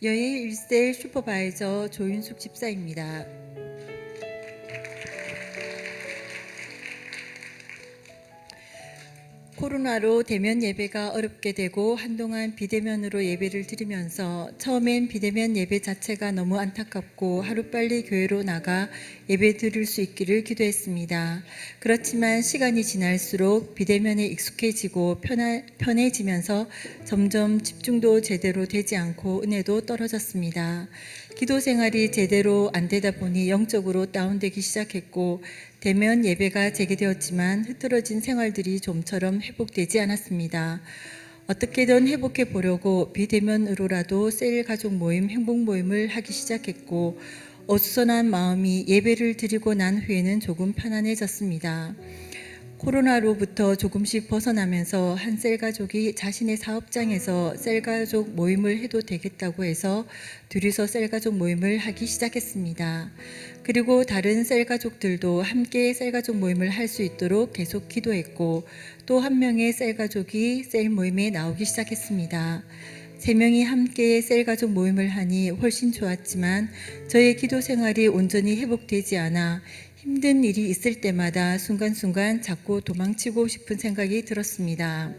여의 1세 슈퍼바이저 조윤숙 집사입니다. 코로나로 대면 예배가 어렵게 되고 한동안 비대면으로 예배를 드리면서 처음엔 비대면 예배 자체가 너무 안타깝고 하루빨리 교회로 나가 예배 드릴 수 있기를 기도했습니다. 그렇지만 시간이 지날수록 비대면에 익숙해지고 편해지면서 점점 집중도 제대로 되지 않고 은혜도 떨어졌습니다. 기도 생활이 제대로 안 되다 보니 영적으로 다운되기 시작했고 대면 예배가 재개되었지만 흐트러진 생활들이 좀처럼 회복되지 않았습니다. 어떻게든 회복해 보려고 비대면으로라도 셀 가족 모임, 행복 모임을 하기 시작했고 어수선한 마음이 예배를 드리고 난 후에는 조금 편안해졌습니다. 코로나로부터 조금씩 벗어나면서 한 셀가족이 자신의 사업장에서 셀가족 모임을 해도 되겠다고 해서 둘이서 셀가족 모임을 하기 시작했습니다. 그리고 다른 셀가족들도 함께 셀가족 모임을 할 수 있도록 계속 기도했고 또 한 명의 셀가족이 셀 모임에 나오기 시작했습니다. 3명이 함께 셀가족 모임을 하니 훨씬 좋았지만 저의 기도 생활이 온전히 회복되지 않아 힘든 일이 있을 때마다 순간순간 자꾸 도망치고 싶은 생각이 들었습니다.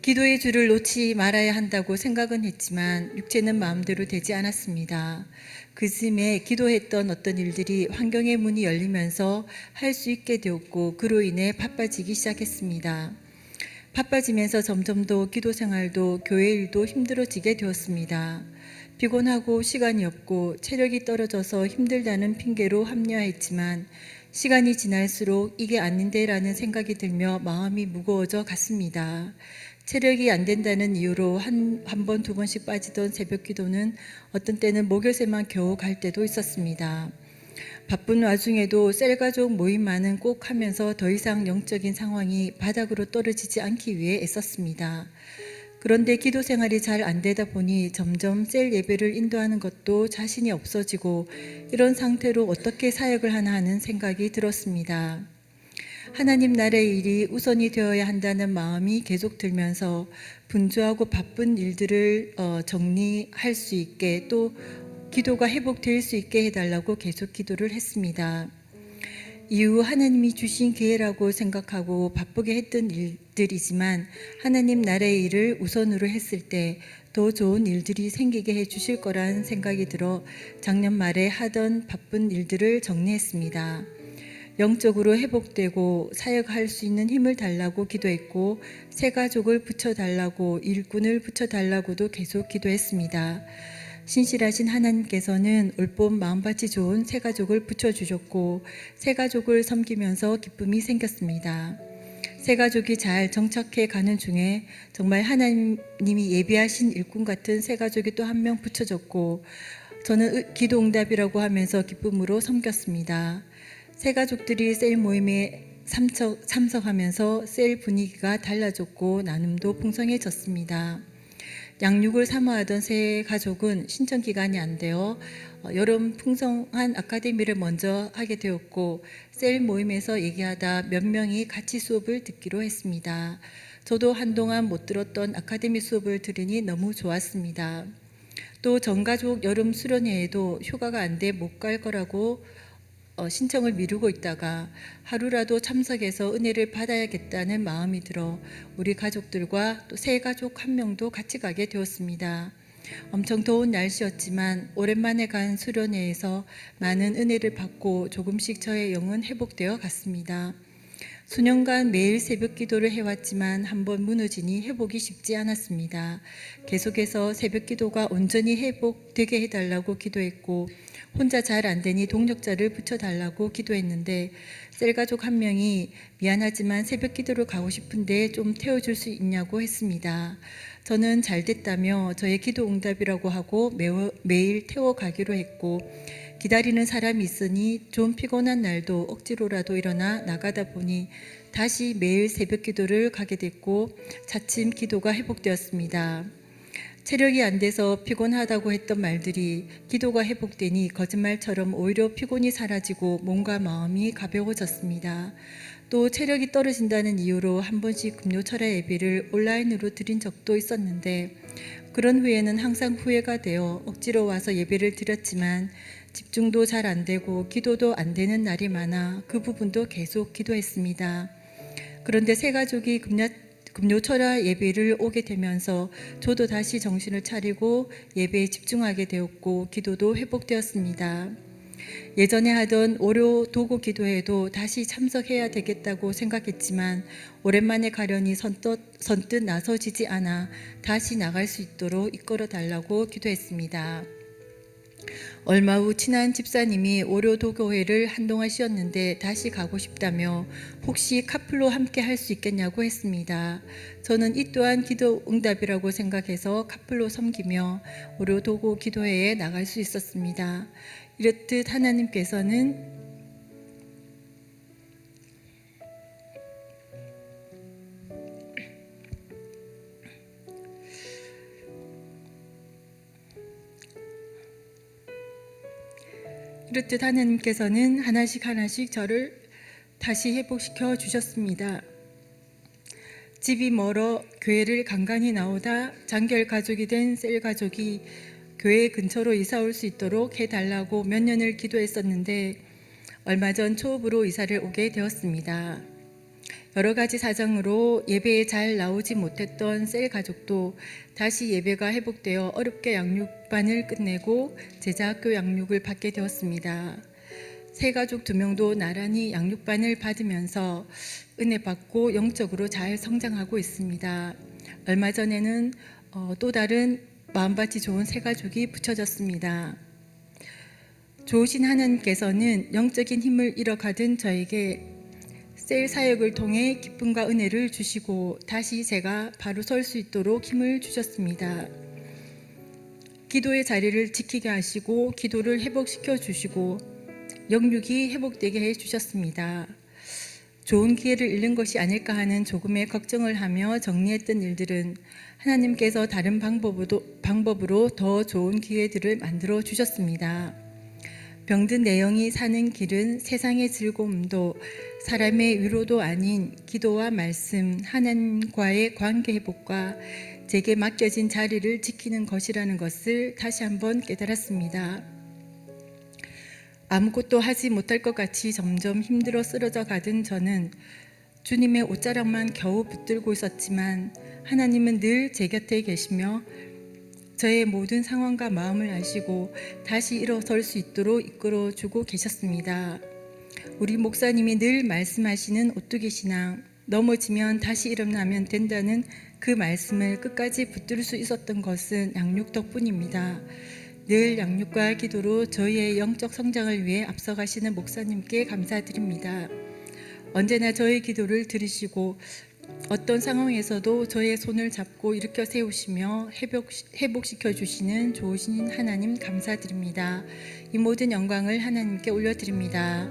기도의 줄을 놓지 말아야 한다고 생각은 했지만 육체는 마음대로 되지 않았습니다. 그 즈음에 기도했던 어떤 일들이 환경의 문이 열리면서 할 수 있게 되었고 그로 인해 바빠지기 시작했습니다. 바빠지면서 점점 더 기도 생활도 교회 일도 힘들어지게 되었습니다. 피곤하고 시간이 없고 체력이 떨어져서 힘들다는 핑계로 합리화했지만 시간이 지날수록 이게 아닌데라는 생각이 들며 마음이 무거워져 갔습니다. 체력이 안 된다는 이유로 한 번, 두 번씩 빠지던 새벽 기도는 어떤 때는 목요새만 겨우 갈 때도 있었습니다. 바쁜 와중에도 셀가족 모임만은 꼭 하면서 더 이상 영적인 상황이 바닥으로 떨어지지 않기 위해 애썼습니다. 그런데 기도 생활이 잘 안 되다 보니 점점 셀 예배를 인도하는 것도 자신이 없어지고 이런 상태로 어떻게 사역을 하나 하는 생각이 들었습니다. 하나님 나라의 일이 우선이 되어야 한다는 마음이 계속 들면서 분주하고 바쁜 일들을 정리할 수 있게 또 기도가 회복될 수 있게 해달라고 계속 기도를 했습니다. 이후 하나님이 주신 기회라고 생각하고 바쁘게 했던 일들이지만 하나님 나라의 일을 우선으로 했을 때 더 좋은 일들이 생기게 해주실 거란 생각이 들어 작년 말에 하던 바쁜 일들을 정리했습니다. 영적으로 회복되고 사역할 수 있는 힘을 달라고 기도했고 새 가족을 붙여달라고 일꾼을 붙여달라고도 계속 기도했습니다. 신실하신 하나님께서는 올봄 마음밭이 좋은 새 가족을 붙여주셨고 새 가족을 섬기면서 기쁨이 생겼습니다. 새 가족이 잘 정착해 가는 중에 정말 하나님이 예비하신 일꾼 같은 새 가족이 또 한 명 붙여졌고 저는 기도 응답이라고 하면서 기쁨으로 섬겼습니다. 새 가족들이 셀 모임에 참석하면서 셀 분위기가 달라졌고 나눔도 풍성해졌습니다. 양육을 사모하던 새 가족은 신청 기간이 안 되어 여름 풍성한 아카데미를 먼저 하게 되었고 셀 모임에서 얘기하다 몇 명이 같이 수업을 듣기로 했습니다. 저도 한동안 못 들었던 아카데미 수업을 들으니 너무 좋았습니다. 또 전가족 여름 수련회에도 휴가가 안 돼 못 갈 거라고 신청을 미루고 있다가 하루라도 참석해서 은혜를 받아야겠다는 마음이 들어 우리 가족들과 또 새 가족 한 명도 같이 가게 되었습니다. 엄청 더운 날씨였지만 오랜만에 간 수련회에서 많은 은혜를 받고 조금씩 저의 영은 회복되어 갔습니다. 수년간 매일 새벽 기도를 해왔지만 한번 무너지니 회복이 쉽지 않았습니다. 계속해서 새벽 기도가 온전히 회복되게 해달라고 기도했고 혼자 잘 안 되니 동력자를 붙여달라고 기도했는데 셀가족 한 명이 미안하지만 새벽 기도를 가고 싶은데 좀 태워줄 수 있냐고 했습니다. 저는 잘 됐다며 저의 기도 응답이라고 하고 매일 태워가기로 했고 기다리는 사람이 있으니 좀 피곤한 날도 억지로라도 일어나 나가다 보니 다시 매일 새벽 기도를 가게 됐고 차츰 기도가 회복되었습니다. 체력이 안 돼서 피곤하다고 했던 말들이 기도가 회복되니 거짓말처럼 오히려 피곤이 사라지고 몸과 마음이 가벼워졌습니다. 또 체력이 떨어진다는 이유로 한 번씩 금요철야 예배를 온라인으로 드린 적도 있었는데 그런 후에는 항상 후회가 되어 억지로 와서 예배를 드렸지만 집중도 잘 안 되고 기도도 안 되는 날이 많아 그 부분도 계속 기도했습니다. 그런데 새 가족이 금요철야 예배를 오게 되면서 저도 다시 정신을 차리고 예배에 집중하게 되었고 기도도 회복되었습니다. 예전에 하던 월요 도고 기도회도 다시 참석해야 되겠다고 생각했지만 오랜만에 가려니 선뜻 나서지지 않아 다시 나갈 수 있도록 이끌어 달라고 기도했습니다. 얼마 후 친한 집사님이 월요 도교회를 한동안 쉬었는데 다시 가고 싶다며 혹시 카풀로 함께 할 수 있겠냐고 했습니다. 저는 이 또한 기도 응답이라고 생각해서 카풀로 섬기며 월요 도고 기도회에 나갈 수 있었습니다. 이렇듯 하나님께서는 하나씩 저를 다시 회복시켜 주셨습니다. 집이 멀어 교회를 간간히 나오다 장결 가족이 된 셀 가족이 교회 근처로 이사 올 수 있도록 해달라고 몇 년을 기도했었는데 얼마 전 초읍으로 이사를 오게 되었습니다. 여러 가지 사정으로 예배에 잘 나오지 못했던 셀 가족도 다시 예배가 회복되어 어렵게 양육반을 끝내고 제자학교 양육을 받게 되었습니다. 새 가족 2명도 나란히 양육반을 받으면서 은혜 받고 영적으로 잘 성장하고 있습니다. 얼마 전에는 또 다른 마음밭이 좋은 새 가족이 붙여졌습니다. 좋으신 하나님께서는 영적인 힘을 잃어가던 저에게 셀 사역을 통해 기쁨과 은혜를 주시고 다시 제가 바로 설 수 있도록 힘을 주셨습니다. 기도의 자리를 지키게 하시고 기도를 회복시켜 주시고 영육이 회복되게 해 주셨습니다. 좋은 기회를 잃는 것이 아닐까 하는 조금의 걱정을 하며 정리했던 일들은 하나님께서 다른 방법으로 더 좋은 기회들을 만들어 주셨습니다. 병든 내영이 사는 길은 세상의 즐거움도 사람의 위로도 아닌 기도와 말씀, 하나님과의 관계 회복과 제게 맡겨진 자리를 지키는 것이라는 것을 다시 한번 깨달았습니다. 아무것도 하지 못할 것 같이 점점 힘들어 쓰러져 가던 저는 주님의 옷자락만 겨우 붙들고 있었지만 하나님은 늘 제 곁에 계시며 저의 모든 상황과 마음을 아시고 다시 일어설 수 있도록 이끌어주고 계셨습니다. 우리 목사님이 늘 말씀하시는 오뚜기 신앙, 넘어지면 다시 일어나면 된다는 그 말씀을 끝까지 붙들 수 있었던 것은 양육 덕분입니다. 늘 양육과 기도로 저희의 영적 성장을 위해 앞서가시는 목사님께 감사드립니다. 언제나 저의 기도를 들으시고 어떤 상황에서도 저의 손을 잡고 일으켜 세우시며 회복시켜 주시는 좋으신 하나님 감사드립니다. 이 모든 영광을 하나님께 올려드립니다.